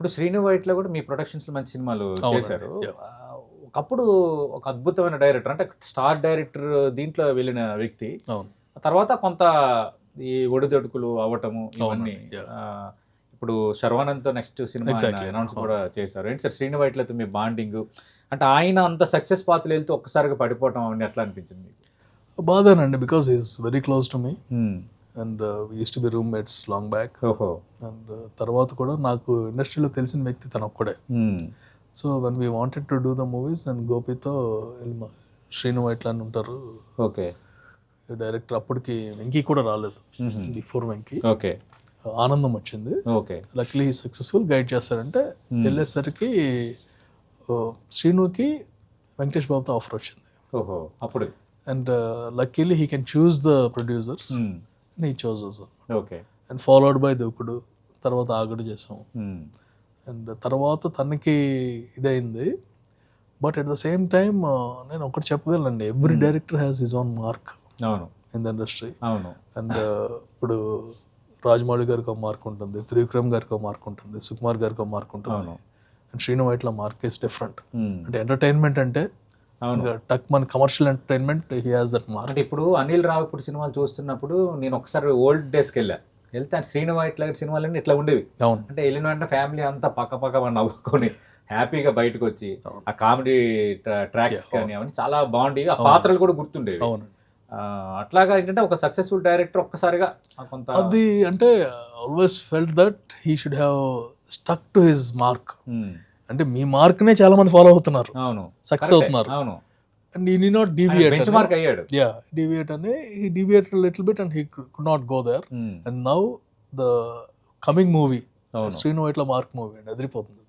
ఇప్పుడు శ్రీను వైట్ల కూడా మీ ప్రొడక్షన్స్ లో మంచి సినిమాలు చేశారు. ఒకప్పుడు ఒక అద్భుతమైన డైరెక్టర్, అంటే స్టార్ డైరెక్టర్ దీంట్లో వెళ్ళిన వ్యక్తి. తర్వాత కొంత ఈ ఒడిదొడుకులు అవ్వటము ఇవన్నీ. ఇప్పుడు శర్వానంద్తో నెక్స్ట్ సినిమా అనౌన్స్ కూడా చేశారు. ఏంటి సార్ శ్రీను వైట్లతో మీ బాండింగ్? అంటే ఆయన అంత సక్సెస్ పాత్రలు వెళ్తూ ఒక్కసారిగా పడిపోవటం అవన్నీ ఎట్లా అనిపించింది మీకు? బాధేనండి, because is very close to me and we use to be roommates long back. And తర్వాత కూడా నాకు ఇండస్ట్రీలో తెలిసిన వ్యక్తి తను ఒక్కడే. So when we wanted to do the movies and గోపితో శ్రీను వైట్ల అని ఉంటారు డైరెక్టర్, అప్పటికి వెంకీ కూడా రాలేదు, బిఫోర్ వెంకీ. ఓకే, ఆనందం వచ్చింది. ఓకే, లక్లీ సక్సెస్ఫుల్ గైడ్ చేస్తారంటే వెళ్ళేసరికి శ్రీనుకి వెంకటేష్ బాబుతో ఆఫర్ వచ్చింది. ఓహో, అప్పుడు and luckily he can choose the producers, he chose us. Okay, and followed by Dookudu, తర్వాత ఆగడు చేసాం. అండ్ తర్వాత తనకి ఇదైంది. But at the same time నేను ఒకటి చెప్పగలండి, every director has his own mark in the industry. And ఇప్పుడు రాజమౌళి గారికి ఒక మార్క్ ఉంటుంది, త్రివిక్రమ్ గారికి ఒక మార్క్ ఉంటుంది, సుకుమార్ గారికి ఒక మార్క్ ఉంటుంది. And Srinu Vaitla mark is different. అంటే ఎంటర్టైన్మెంట్ అంటే టక్ మన commercial entertainment, he has that mark. అంటే ఇప్పుడు అనిల్ రావిపూడి సినిమాలు చూస్తున్నప్పుడు నేను ఒకసారి ఓల్డ్ డేస్కి వెళ్తే శ్రీను వైట్ల సినిమాలన్నీ ఇట్లా ఉండేవి. అంటే వెళ్ళిన వెంటనే ఫ్యామిలీ అంతా పక్క నవ్వుకొని హ్యాపీగా బయటకు వచ్చి ఆ కామెడీ ట్రాక్స్ కానీ అవన్నీ చాలా బాగుండేవి. ఆ పాత్రలు కూడా గుర్తుండేవి. అట్లాగా ఏంటంటే ఒక సక్సెస్ఫుల్ డైరెక్టర్ ఒక్కసారిగా కొంత అది అంటే always felt that he should have stuck to his mark. అంటే మీ మార్క్ నే చాలా మంది ఫాలో అవుతున్నారు, సక్సెస్ అవుతున్నారు. And he need not deviate. Benchmark అయ్యాడు. డీవియేట్ అని he deviated little bit and he could not go there. And now the coming movie Srinu Vaitla mark movie అండి, అదిరిపోతుంది.